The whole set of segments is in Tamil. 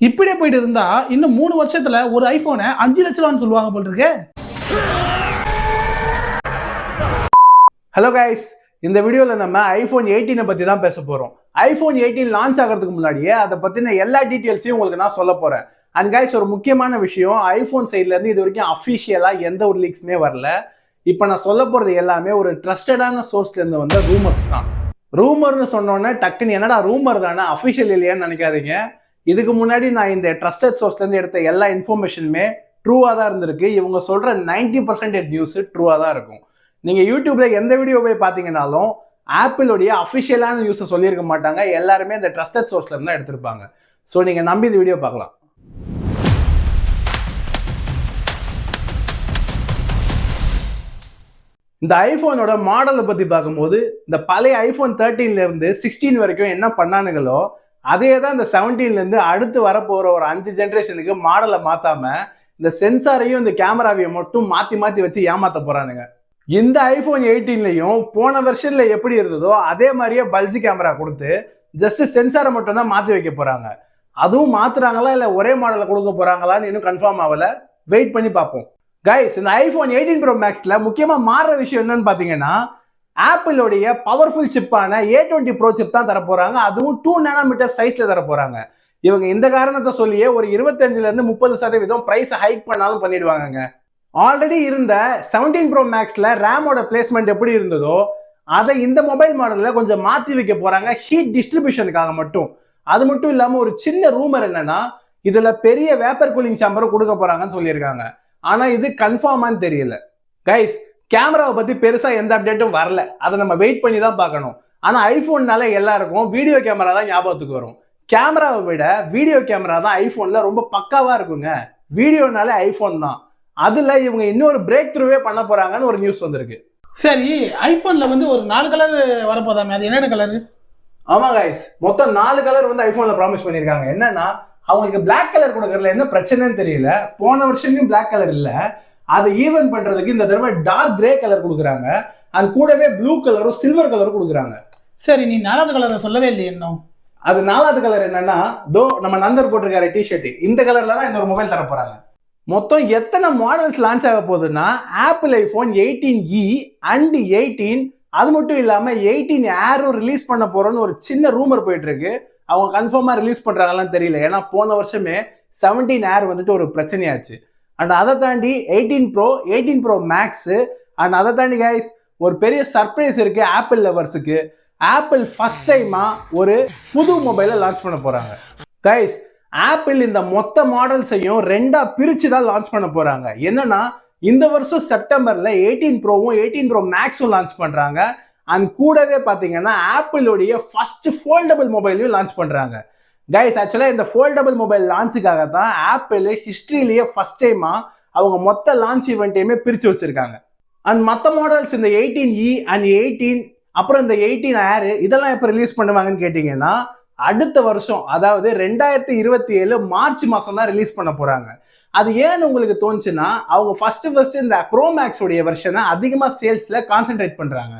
இப்படியே போயிட்டு இருந்தா இன்னும் 3 வருஷத்துல ஒரு ஐபோனை 5 லட்ச ரூபான்னு சொல்லுவாங்க போல இருக்கு. ஹலோ கைஸ், இந்த வீடியோவில் நம்ம ஐஃபோன் 18 பற்றி தான் பேச போகிறோம். ஐஃபோன் 18 லான்ச் ஆகிறதுக்கு முன்னாடியே அதை பற்றின எல்லா டீட்டெயில்ஸையும் உங்களுக்கு நான் சொல்ல போகிறேன். அண்ட் கைஸ், ஒரு முக்கியமான விஷயம், ஐஃபோன் சைட்லேருந்து இது வரைக்கும் அஃபிஷியலாக எந்த ஒரு லீக்ஸுமே வரல. இப்போ நான் சொல்ல போகிறது எல்லாமே ஒரு ட்ரஸ்டடான சோர்ஸ்லேருந்து வந்த ரூமர்ஸ் தான். ரூமர்னு சொன்னோன்னே டக்குன்னு என்னடா ரூமர் தானே, அஃபிஷியல் இல்லையான்னு நினைக்காதீங்க. இதுக்கு முன்னாடி நான் இந்த ட்ரஸ்டட் சோர்ஸ்லேருந்து எடுத்த எல்லா இன்ஃபர்மேஷனுமே ட்ரூவாக தான் இருந்திருக்கு. இவங்க சொல்கிற 90% நியூஸு ட்ரூவாக தான் இருக்கும். நீங்கள் யூடியூப்பில் எந்த வீடியோ போய் பார்த்தீங்கன்னாலும் ஆப்பிளோடைய அஃபிஷியலான நியூஸை சொல்லியிருக்க மாட்டாங்க. எல்லாருமே இந்த ட்ரஸ்டட் சோர்ஸ்லேருந்து தான் எடுத்திருப்பாங்க. ஸோ நீங்கள் நம்பி இந்த வீடியோ பார்க்கலாம். இந்த ஐஃபோனோட மாடலை பற்றி பார்க்கும்போது இந்த பழைய ஐஃபோன் 13லேருந்து 16 வரைக்கும் என்ன பண்ணானுங்களோ அதே தான் இந்த 17லேருந்து அடுத்து வரப்போகிற ஒரு 5 ஜென்ரேஷனுக்கு மாடலை மாற்றாமல் இந்த சென்சாரையும் இந்த கேமராவையும் மட்டும் மாற்றி மாற்றி வச்சு ஏமாற்ற போகிறானுங்க. இந்த ஐஃபோன் 18லையும் போன வெர்ஷனில் எப்படி இருந்ததோ அதே மாதிரியே பல்ஜி கேமரா கொடுத்து ஜஸ்ட் சென்சாரை மட்டும் தான் மாற்றி வைக்க போகிறாங்க. அதுவும் மாற்றுறாங்களா இல்லை ஒரே மாடலை கொடுக்க போகிறாங்களான்னு இன்னும் கன்ஃபார்ம் ஆகலை. வெயிட் பண்ணி பார்ப்போம். கைஸ், இந்த ஐஃபோன் 18 ப்ரோ மேக்ஸில் முக்கியமாக மாறுற விஷயம் என்னன்னு பார்த்தீங்கன்னா, ஆப்பிளோடைய பவர்ஃபுல் சிப்பான A20 ப்ரோ சிப் தான் தரப்போகிறாங்க. அதுவும் 2 nm சைஸில் தரப்போகிறாங்க. இவங்க இந்த காரணத்தை சொல்லியே ஒரு 25% 30% ப்ரைஸை ஹைக் பண்ணாலும் பண்ணிடுவாங்க. ஆல்ரெடி இருந்த 17 ப்ரோ மேக்ஸில் ரேமோட பிளேஸ்மெண்ட் எப்படி இருந்ததோ அதை இந்த மொபைல் மாடலில் கொஞ்சம் மாற்றி வைக்க போகிறாங்க, ஹீட் டிஸ்ட்ரிபியூஷனுக்காக மட்டும். அது மட்டும் இல்லாமல் ஒரு சின்ன ரூமர் என்னன்னா, இதில் பெரிய வேப்பர் கூலிங் சாம்பரும் கொடுக்க போகிறாங்கன்னு சொல்லியிருக்காங்க. ஆனால் இது கன்ஃபார்மான்னு தெரியல. கைஸ், கேமராவை பற்றி பெருசாக எந்த அப்டேட்டும் வரல. அதை நம்ம வெயிட் பண்ணி தான் பார்க்கணும். ஆனால் ஐஃபோன்னால எல்லாருக்கும் வீடியோ கேமரா தான் ஞாபகத்துக்கு வரும். கேமராவை விட வீடியோ கேமரா தான் ஐஃபோனில் ரொம்ப பக்காவாக இருக்குங்க. வீடியோனாலே ஐஃபோன் தான். அதில் இவங்க இன்னொரு பிரேக் த்ரூவே பண்ண போகிறாங்கன்னு ஒரு நியூஸ் வந்திருக்கு. சரி, ஐஃபோனில் வந்து ஒரு 4 கலர் வரப்போதாமே, அது என்னென்ன கலர்? ஆமாம் கைஸ், மொத்தம் 4 கலர் வந்து ஐஃபோனில் ப்ராமிஸ் பண்ணியிருக்காங்க. என்னன்னா, அவங்களுக்கு பிளாக் கலர் கொடுக்கறதுல என்ன பிரச்சனைன்னு தெரியல. போன வருஷமும் பிளாக் கலர் இல்லை, அதை ஈவன் பண்ணுறதுக்கு இந்த தடவை டார்க் கிரே கலர் கொடுக்குறாங்க. அது கூடவே ப்ளூ கலரும் சில்வர் கலரும் கொடுக்குறாங்க. சரி, நீ 4வது கலரை சொல்லவே இல்லையே இன்னும். அது 4வது கலர் என்னன்னா, நம்ம நண்பர் போட்டிருக்காரு டிஷர்ட், இந்த கலர்ல தான் இன்னொரு மொபைல் தர போறாங்க. மொத்தம் எத்தனை மாடல்ஸ் லான்ச் ஆக போகுதுன்னா, ஆப்பிள் ஐஃபோன் 18e அண்ட் 18, அது மட்டும் இல்லாமல் 18 ஏரும் ரிலீஸ் பண்ண போறோன்னு ஒரு சின்ன ரூமர் போயிட்டு இருக்கு. அவங்க கன்ஃபார்மாக ரிலீஸ் பண்ணுறாங்களான்னு தெரியல. ஏன்னா போன வருஷமே 17 ஏர் வந்துட்டு ஒரு பிரச்சனையாச்சு. அண்ட் அதை தாண்டி 18 ப்ரோ, 18 ப்ரோ மேக்ஸு, அண்ட் அதை தாண்டி கைஸ் ஒரு பெரிய சர்ப்ரைஸ் இருக்கு ஆப்பிள் லவர்ஸுக்கு. ஆப்பிள் ஃபர்ஸ்ட் டைமா ஒரு புது மொபைலை லான்ச் பண்ண போறாங்க. கைஸ், ஆப்பிள் இந்த மொத்த மாடல்ஸையும் 2ஆ பிரிச்சு தான் லான்ச் பண்ண போறாங்க. என்னன்னா, இந்த வருஷம் செப்டம்பர்ல 18 ப்ரோவும் 18 ப்ரோ மேக்ஸும் லான்ச் பண்றாங்க. அண்ட் கூடவே பார்த்தீங்கன்னா ஆப்பிளோடைய ஃபர்ஸ்ட் ஃபோல்டபிள் மொபைலையும் லான்ச் பண்றாங்க. கைஸ், ஆக்சுவலாக இந்த ஃபோல்டபிள் மொபைல் லான்ச்சுக்காக தான் ஆப்பிள் ஹிஸ்ட்ரியிலேயே ஃபர்ஸ்ட் டைமா அவங்க மொத்த லான்ச் ஈவெண்ட்டையுமே பிரித்து வச்சிருக்காங்க. அண்ட் மற்ற மாடல்ஸ் இந்த 18e அண்ட் 18, அப்புறம் இந்த 18 ஏர் இதெல்லாம் எப்போ ரிலீஸ் பண்ணுவாங்கன்னு கேட்டிங்கன்னா, அடுத்த வருஷம், அதாவது 2027 மார்ச் மாதம் தான் ரிலீஸ் பண்ண போகிறாங்க. அது ஏன்னு உங்களுக்கு தோணுச்சுன்னா, அவங்க ஃபர்ஸ்ட் இந்த ப்ரோ மேக்ஸோடைய வெர்ஷனை அதிகமாக சேல்ஸில் கான்சென்ட்ரேட் பண்ணுறாங்க.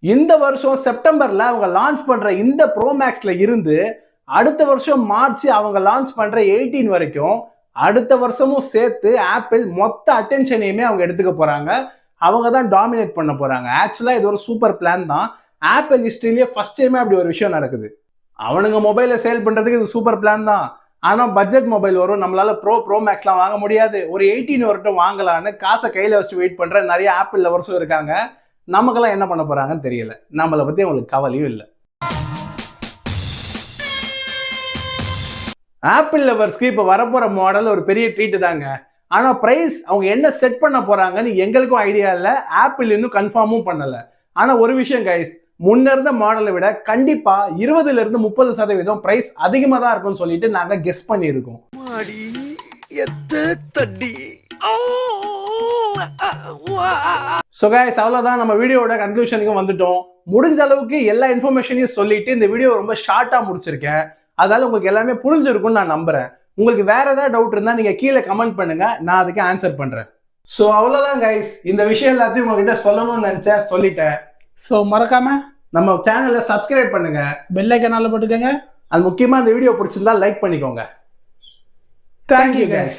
இந்த வருஷம் செப்டம்பரில் அவங்க லான்ச் பண்ணுற இந்த ப்ரோ மேக்ஸில் இருந்து அடுத்த வருஷம் மார்ச் அவங்க லான்ச் பண்ணுற 18 வரைக்கும் அடுத்த வருஷமும் சேர்த்து ஆப்பிள் மொத்த அட்டென்ஷனையுமே அவங்க எடுத்துக்க போகிறாங்க. அவங்க தான் டாமினேட் பண்ண போகிறாங்க. ஆக்சுவலாக இது ஒரு சூப்பர் பிளான் தான். ஆப்பிள் ஹிஸ்ட்ரியிலேயே ஃபர்ஸ்ட் டைமே அப்படி ஒரு விஷயம் நடக்குது. அவனுங்க மொபைலை சேல் பண்ணுறதுக்கு இது சூப்பர் பிளான் தான். ஆனால் பட்ஜெட் மொபைல் வரும், நம்மளால ப்ரோ மேக்ஸ்லாம் வாங்க முடியாது, ஒரு 18 வரட்டும் வாங்கலான்னு காசை கையில் வச்சு வெயிட் பண்ணுற நிறைய ஆப்பிள் லவர்ஸும் இருக்காங்க. நமக்கெல்லாம் என்ன பண்ண போகிறாங்கன்னு தெரியல. நம்மளை பற்றி அவங்களுக்கு கவலையும் இல்லை. ஆப்பிள் லவர்ஸ்க்கு இப்போ வரப்போகிற மாடல் ஒரு பெரிய ட்ரீட்டு தாங்க. ஆனால் ப்ரைஸ் அவங்க என்ன செட் பண்ண போகிறாங்கன்னு எங்களுக்கும் ஐடியா இல்லை. ஆப்பிள் இன்னும் கன்ஃபார்மும் பண்ணலை. ஆனால் ஒரு விஷயம் கைஸ், முன்ன இருந்த மாடலை விட கண்டிப்பாக 20% 30% ப்ரைஸ் அதிகமாக தான் இருக்கும்னு சொல்லிட்டு நாங்கள் கெஸ் பண்ணியிருக்கோம். ஸோ கைஸ், அவ்வளோதான், நம்ம வீடியோட கன்க்ளூஷனுக்கு வந்துட்டோம். முடிஞ்ச அளவுக்கு எல்லா இன்ஃபர்மேஷனையும் சொல்லிட்டு இந்த வீடியோ ரொம்ப ஷார்ட்டாக முடிச்சிருக்கேன். அதனால உங்களுக்கு எல்லாமே புரிஞ்சிருக்கும்னு நான் நம்புறேன். உங்களுக்கு வேற ஏதாவது டவுட் இருந்தால் நீங்கள் கீழே கமெண்ட் பண்ணுங்க, நான் அதுக்கு ஆன்சர் பண்ணுறேன். ஸோ அவ்வளோதான் கைஸ், இந்த விஷயம் எல்லாத்தையும் உங்ககிட்ட சொல்லணும்னு நினச்சேன், சொல்லிட்டேன். ஸோ மறக்காம நம்ம சேனலை சப்ஸ்கிரைப் பண்ணுங்க, பெல் ஐக்கான் போட்டுக்கோங்க. அது முக்கியமாக இந்த வீடியோ பிடிச்சிருந்தா லைக் பண்ணிக்கோங்க. Thank you guys.